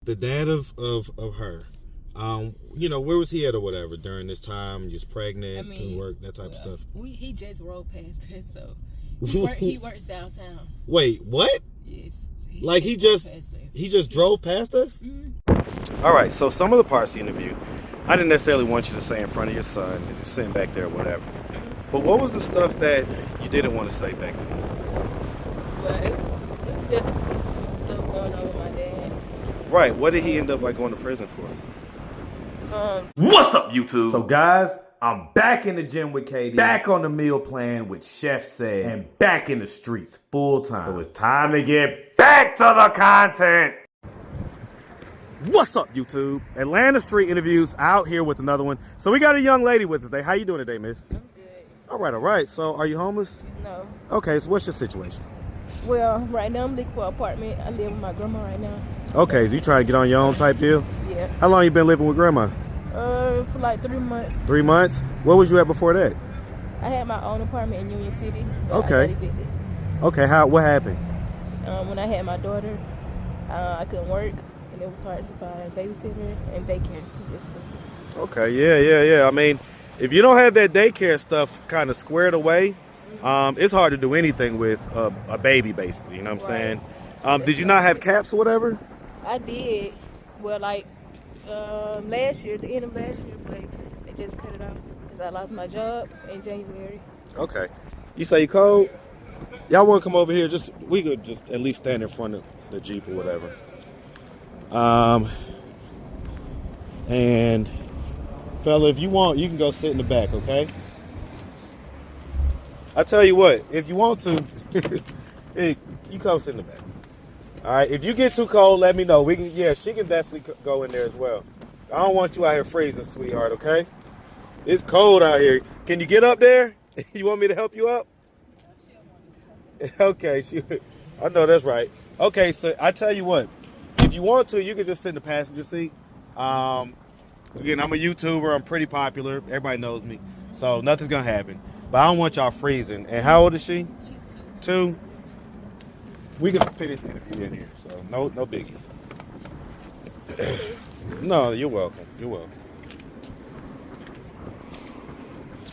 the dad of her, where was he at or whatever during this time? He was pregnant, couldn't work, that type of stuff. He just rode past it, so he works downtown. Wait, what? Yes. He just drove past us? Mm-hmm. All right, so some of the parts of the interview, I didn't necessarily want you to say in front of your son, because he's sitting back there or whatever. But what was the stuff that you didn't want to say back then? But just some stuff going on with my dad. Right, what did he end up going to prison for? What's up, YouTube? So guys, I'm back in the gym with KD, back on the meal plan with Chef Said, and back in the streets full time. So it's time to get back to the content. What's up, YouTube? Atlanta Street Interviews out here with another one. So we got a young lady with us today. How you doing today, miss? I'm good. All right. So are you homeless? No. Okay, so what's your situation? Well, right now I'm looking for an apartment. I live with my grandma right now. Okay, so you trying to get on your own type deal? Yeah. How long you been living with grandma? For like 3 months. 3 months? Where was you at before that? I had my own apartment in Union City. Okay. Okay, what happened? When I had my daughter, I couldn't work, and it was hard to find a babysitter, and daycare is too expensive. Okay, yeah. I mean, if you don't have that daycare stuff kind of squared away, it's hard to do anything with a baby, basically. You know what I'm saying? Did you not have caps or whatever? I did. Well, last year, the end of last year, but they just cut it off because I lost my job in January. Okay. You say you cold? Y'all want to come over here? We could just at least stand in front of the Jeep or whatever. And fella, if you want, you can go sit in the back, okay? I tell you what, if you want to, hey, you come sit in the back. All right, if you get too cold, let me know. She can definitely go in there as well. I don't want you out here freezing, sweetheart, okay? It's cold out here. Can you get up there? You want me to help you up? Okay, I know that's right. Okay, so I tell you what, if you want to, you can just sit in the passenger seat. Again, I'm a YouTuber. I'm pretty popular. Everybody knows me, so nothing's gonna happen. But I don't want y'all freezing. And how old is she? She's 2. We can finish the interview in here, so no biggie. No, you're welcome. You're welcome.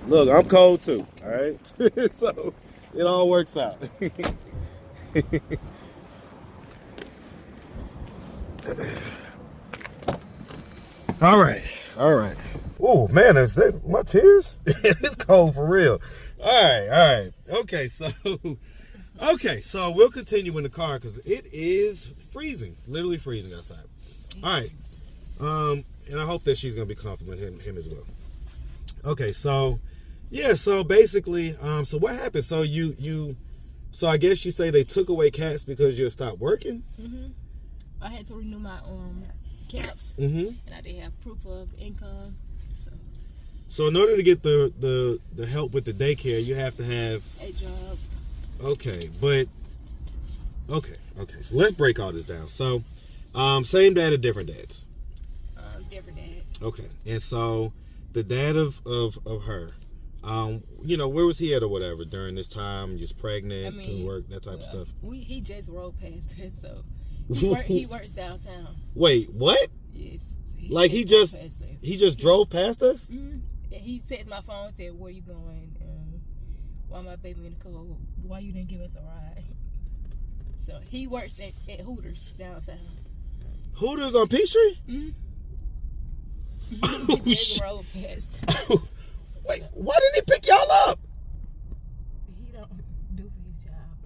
Look, I'm cold too. All right, so it all works out. All right. Oh man, is that my tears? It's cold for real. All right. Okay, so we'll continue in the car because it is freezing. It's literally freezing outside. All right. And I hope that she's gonna be comfortable with him as well. Okay, so basically, so what happened? So I guess you say they took away caps because you stopped working? Mm-hmm. I had to renew my caps, and I didn't have proof of income. So in order to get the help with the daycare, you have to have a job. Okay. So let's break all this down. So, same dad or different dads? Different dad. Okay. And so the dad of her, where was he at or whatever during this time? He was pregnant, couldn't work, that type of stuff. He just rode past it, so he works downtown. Wait, what? Yes. He just drove past us? Mm-hmm. He texted my phone and said, "Where you going? Why my baby in the cold? Why you didn't give us a ride?" So he works at Hooters downtown. Hooters on Peachtree? Mm-hmm. He just rode past. Wait, why didn't he pick y'all up? He don't do his job.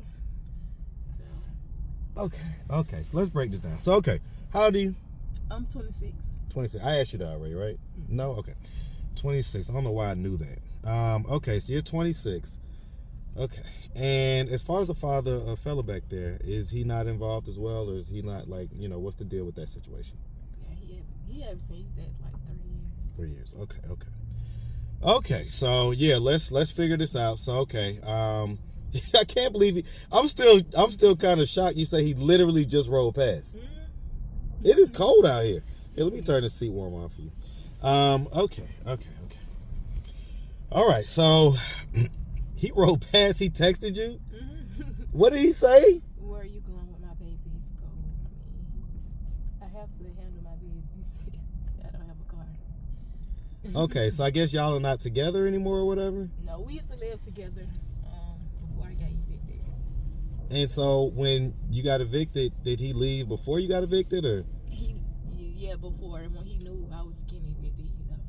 So. Okay. So let's break this down. So, okay, how old are you? I'm 26. 26. I asked you that already, right? Mm-hmm. No? Okay. 26. I don't know why I knew that. Okay, so you're 26. Okay. And as far as the father of fella back there, is he not involved as well, or is he not what's the deal with that situation? Yeah, he ever since that like 3 years. 3 years. Okay. So yeah, let's figure this out. So okay. I can't believe I'm still kind of shocked you say he literally just rolled past. Mm-hmm. It is cold out here. Hey, let me turn the seat warm on for you. Okay. All right, so he rode past, he texted you? Mm-hmm. What did he say? Where are you going with my baby's cold? I have to handle my business. I don't have a car. Okay, so I guess y'all are not together anymore or whatever? No, we used to live together before I got evicted. And so when you got evicted, did he leave before you got evicted or? Yeah, before. When he knew I was getting evicted, he left.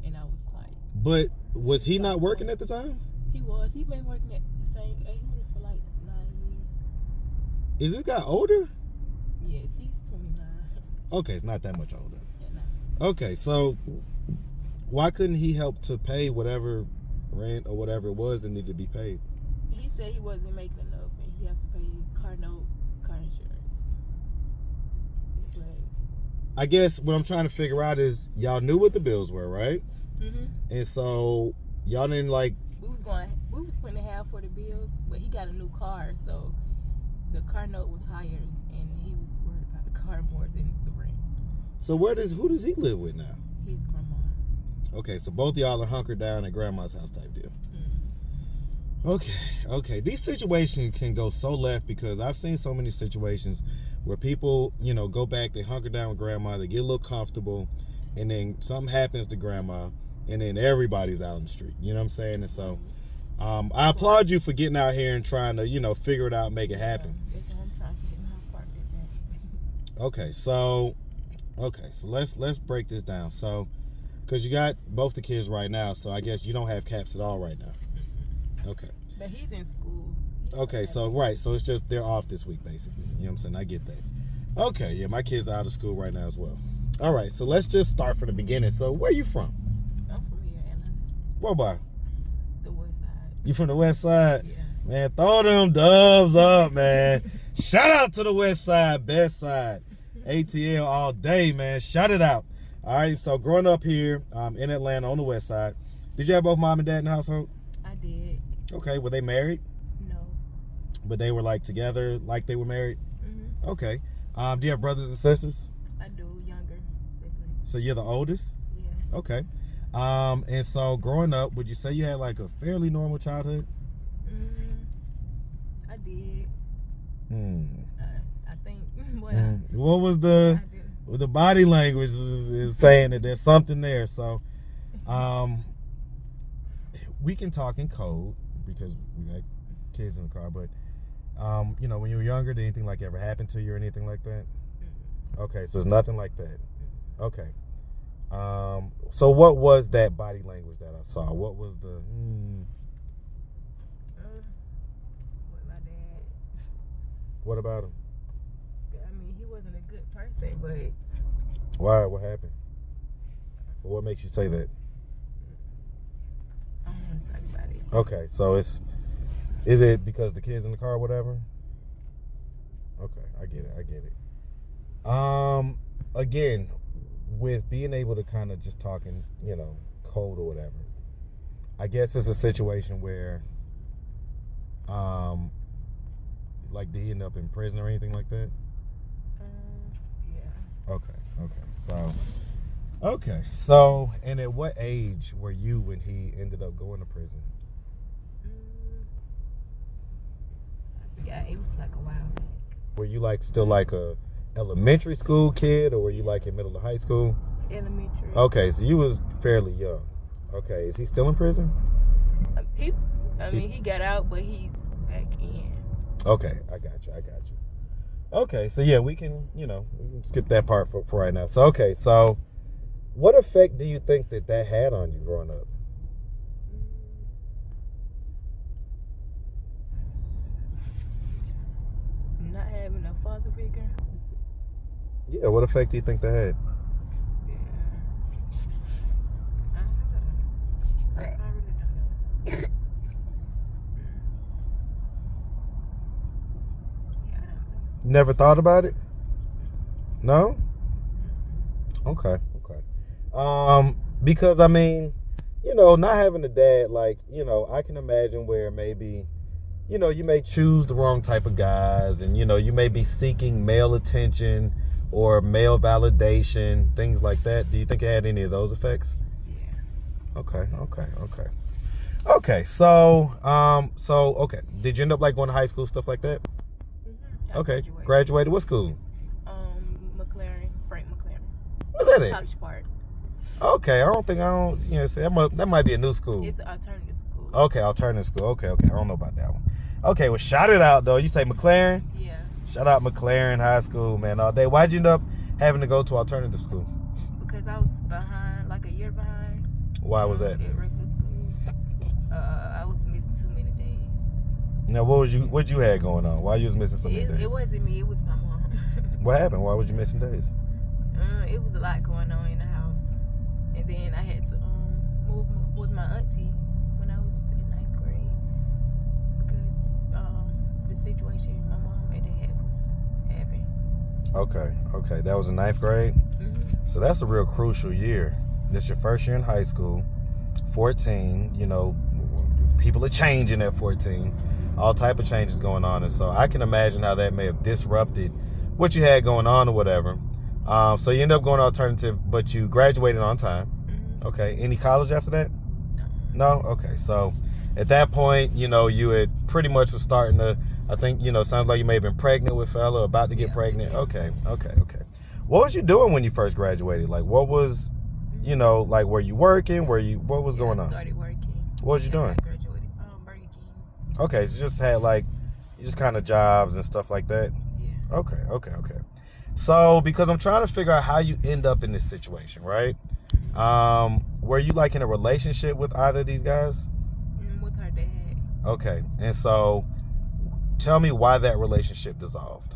And I was like... But was he not working at the time? He was. He been working at the same Hooters for like 9 years. Is this guy older? Yes, he's 29. Okay, it's not that much older. Yeah, no. Okay, so why couldn't he help to pay whatever rent or whatever it was that needed to be paid? He said he wasn't making enough and he has to pay car note, car insurance. But, I guess what I'm trying to figure out is y'all knew what the bills were, right? mm-hmm. And so y'all didn't like... We was putting half for the bills, but he got a new car, so the car note was higher and he was worried about the car more than the rent. So who does he live with now? His grandma. Okay, so both of y'all are hunkered down at grandma's house type deal. Okay. These situations can go so left because I've seen so many situations where people, go back, they hunker down with grandma, they get a little comfortable, and then something happens to grandma, and then everybody's out on the street. You know what I'm saying? And so I applaud you for getting out here and trying to, figure it out, make it happen. That's what I'm trying to get my apartment back. Okay, so let's break this down. So, because you got both the kids right now, so I guess you don't have caps at all right now. Okay. But he's in school. Okay, so it's just they're off this week basically. You know what I'm saying? I get that. Okay, yeah, my kids are out of school right now as well. All right, so let's just start from the beginning. So where you from? I'm from here, Atlanta. Where by? The west side. You from the west side? Yeah. Man, throw them doves up, man. Shout out to the west side, best side. ATL all day, man. Shout it out. All right, so growing up here in Atlanta on the west side, did you have both mom and dad in the household? I did. Okay, were they married? No. But they were like together, like they were married? Mm-hmm. Okay. Do you have brothers and sisters? I do, younger siblings. So you're the oldest? Yeah. Okay. And so growing up, would you say you had like a fairly normal childhood? I did. I think. What was the body language is saying that there's something there. So we can talk in code because we got kids in the car, but when you were younger, did anything like ever happen to you or anything like that? Okay, so it's nothing like that. Okay. So what was that body language that I saw? What was the with my dad. What about him? I mean, he wasn't a good person, but Why? What happened? What makes you say that? I don't want to talk about it. Okay, so is it because the kids in the car or whatever? Okay, I get it. Again, with being able to kind of just talk in, code or whatever, I guess it's a situation where, like, did he end up in prison or anything like that? Yeah. Okay, so, and at what age were you when he ended up going to prison? I forgot. It was like a while back. Were you like still like a elementary school kid, or were you like in middle of high school? Elementary. Okay, so you was fairly young. Okay, is he still in prison? He got out, but he's back in. Okay, I got you. Okay, so yeah, we can skip that part for right now. So okay, so what effect do you think that had on you growing up? Not having a father figure. Yeah, what effect do you think that had? I really don't know. Yeah, I don't know. Never thought about it? No? Okay. Because I mean, not having a dad, like, I can imagine where maybe, you may choose the wrong type of guys and, you may be seeking male attention or male validation, things like that. Do you think it had any of those effects? Yeah. Okay. So, okay. Did you end up like going to high school, stuff like that? Mm-hmm. Okay. Graduated what school? McLean. that at? College Park. Okay, see, that might be a new school. It's an alternative school. Okay, alternative school. Okay. I don't know about that one. Okay, well, shout it out, though. You say McLaren? Yeah. Shout out McLaren High School, man, all day. Why'd you end up having to go to alternative school? Because I was behind, like a year behind. Why was that? At regular school. I was missing too many days. Now, what you had going on? Why you was missing so many days? It wasn't me. It was my mom. What happened? Why was you missing days? It was a lot going on in the house, and then I had to move with my auntie when I was in 9th grade because the situation my mom and dad was having. Okay, that was in 9th grade. Mm-hmm. So that's a real crucial year. This your first year in high school. 14. You know, people are changing at 14. All type of changes going on, and so I can imagine how that may have disrupted what you had going on or whatever. So you end up going alternative, but you graduated on time. Mm-hmm. Okay. Any college after that? No. No? Okay. So at that point, you know, you had pretty much was starting to, I think, you know, sounds like you may have been pregnant with fella, about to get pregnant. Okay. What was you doing when you first graduated? Like, what was, you know, like, were you working? What was going on? I started working. What was you doing? I graduated Burger King. Okay. So you just had like, just kind of jobs and stuff like that? Yeah. Okay. So, because I'm trying to figure out how you end up in this situation, right? Were you like in a relationship with either of these guys? With her dad. Okay. And so, tell me why that relationship dissolved.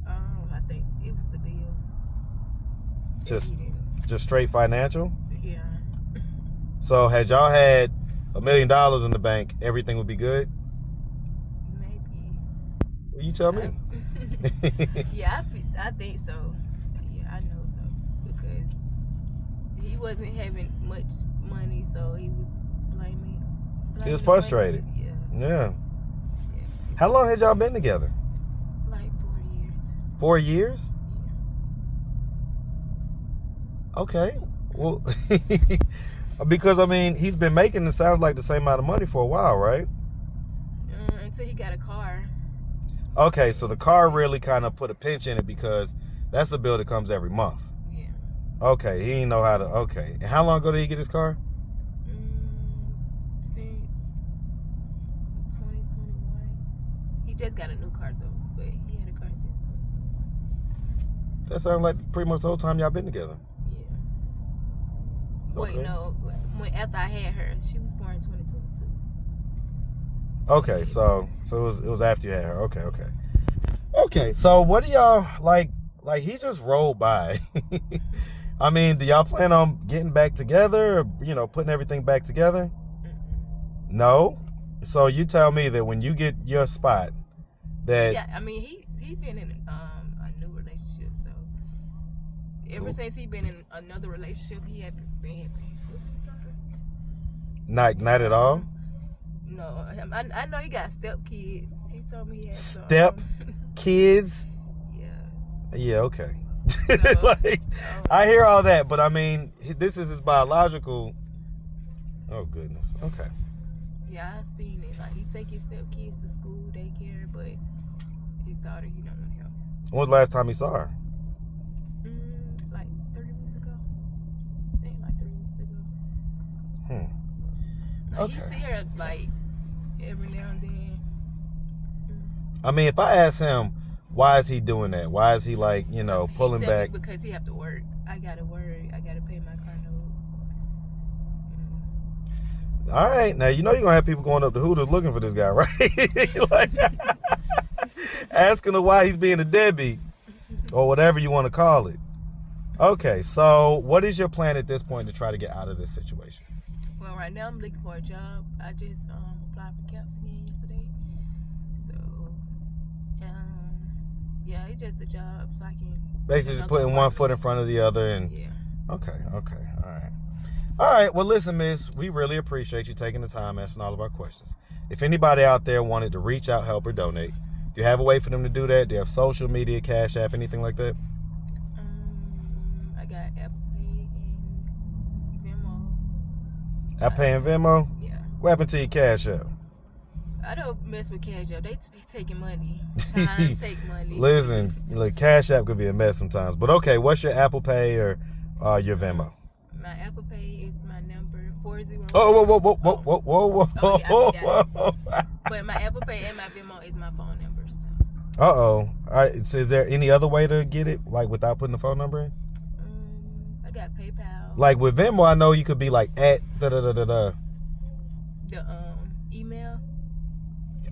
I think it was the bills. Just straight financial? Yeah. So, had y'all had $1 million in the bank, everything would be good? Maybe. Well, you tell me. Yeah, I think so. Yeah, I know so. Because he wasn't having much money, so he was blaming He was frustrated. Yeah. How long had y'all been together? Like 4 years. 4 years? Yeah. Okay. Well, because, I mean, he's been making it sounds like the same amount of money for a while, right? Until he got a car. Okay, so the car really kind of put a pinch in it because that's a bill that comes every month. Yeah. Okay, he didn't know how to, okay. And how long ago did he get his car? Since 2021. He just got a new car though, but he had a car since 2021. That sounds like pretty much the whole time y'all been together. Yeah. Okay. Wait, no. After I had her, she was born in 2022. Okay, so it was after you had her. Okay. So what do y'all like he just rolled by. I mean, do y'all plan on getting back together or, you know, putting everything back together? Mm-mm. No. So you tell me that when you get your spot that Yeah, I mean he's been in a new relationship, so ever since he been in another relationship, he haven't been happy. not at all. No, I know he got step kids. He told me he had some, Step kids? Yeah. Yeah, okay. So, like, I hear all that, but I mean, this is his biological. Oh goodness. Okay. Yeah, I seen it. Like he take his step kids to school, daycare, but his daughter, he don't want help. When was the last time he saw her? Like 3 weeks ago. I think like 3 weeks ago. Like, Okay. He see her like every now and then. I mean, if I ask him, why is he doing that? Why is he like, you know, pulling He tell back? me because he have to work. I gotta work. I gotta pay my car note. All right, now you know you're gonna have people going up to Hooters looking for this guy, right? Like, asking him why he's being a deadbeat or whatever you want to call it. Okay, so what is your plan at this point to try to get out of this situation? Well, right now I'm looking for a job. I just applied for CAPS again yesterday. So, yeah, it's just a job so I can Basically, just putting one foot in front of the other, and yeah. Okay, all right. Well, listen, Miss, we really appreciate you taking the time answering all of our questions. If anybody out there wanted to reach out, help, or donate, do you have a way for them to do that? Do you have social media, Cash App, anything like that? I got Apple Pay and Venmo. Apple Pay and Venmo? Yeah. What happened to your Cash App? I don't mess with Cash App. They be taking money. Trying to take money. Listen, look, Cash App could be a mess sometimes. But okay, what's your Apple Pay or your Venmo? My Apple Pay is my number 401. Oh, whoa. Oh, yeah, but my Apple Pay and my Venmo is my phone numbers. So. All right, so is there any other way to get it, like without putting the phone number in? I got PayPal. Like with Venmo, I know you could be like at da-da-da-da-da. The email.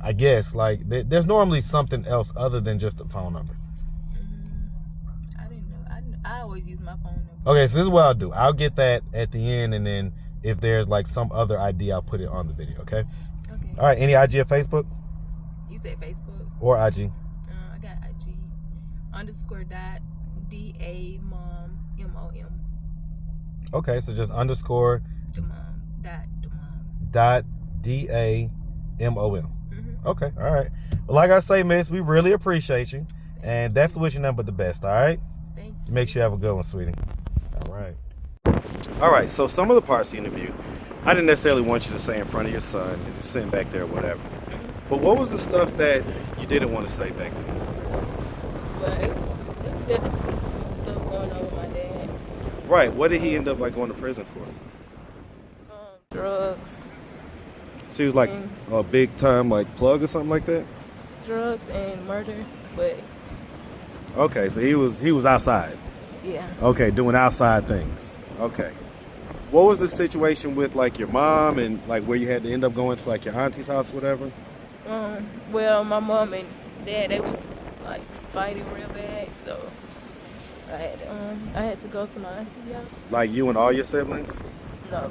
I guess, like, there's normally something else other than just the phone number. I didn't know. I always use my phone number. Okay, so this is what I'll do. I'll get that at the end, and then if there's, like, some other ID, I'll put it on the video, okay? Okay. All right, any IG or Facebook? You said Facebook? Or IG? I got IG. _dot DA-MOM, MOM. Okay, so just _ dot DAMOM. Okay, all right. Well, like I say, miss, we really appreciate you. And definitely wish you nothing but the best, all right? Thank you. Make sure you have a good one, sweetie. All right. All right, so some of the parts of the interview, I didn't necessarily want you to say in front of your son because you're sitting back there or whatever. But what was the stuff that you didn't want to say back then? Well, it was just some stuff going on with my dad. Right, what did he end up, like, going to prison for? Drugs. So he was like a big time like plug or something like that? Drugs and murder, but okay, so he was outside. Yeah. Okay, doing outside things. Okay. What was the situation with like your mom and like where you had to end up going to like your auntie's house or whatever? Well, my mom and dad, they was like fighting real bad, so I had to go to my auntie's house. Like you and all your siblings? No,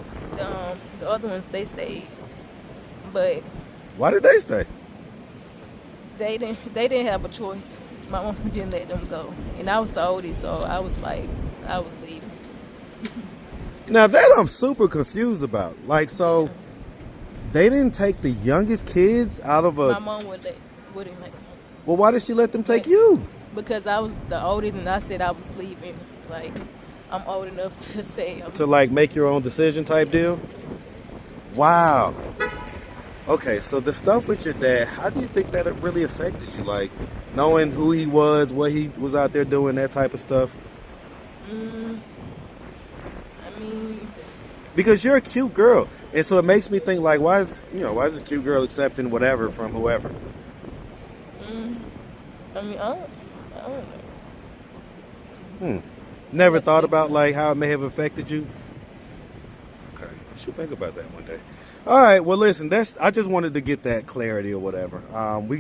the other ones they stayed. But why did they stay? They didn't have a choice. My mom didn't let them go, and I was the oldest, so I was leaving. Now that I'm super confused about. Like, so they didn't take the youngest kids out of a. My mom wouldn't let them. Well, why did she let them take you? Because I was the oldest, and I said I was leaving. Like, I'm old enough to say. To like make your own decision type deal. Wow. Okay, so the stuff with your dad, how do you think that it really affected you? Like, knowing who he was, what he was out there doing, that type of stuff? I mean... Because you're a cute girl. And so it makes me think, like, why is this cute girl accepting whatever from whoever? I mean, I don't know. Never thought about, like, how it may have affected you? Okay, I should think about that one day. All right, well, listen, I just wanted to get that clarity or whatever.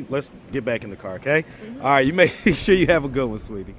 Let's get back in the car, okay? All right, you make sure you have a good one, sweetie.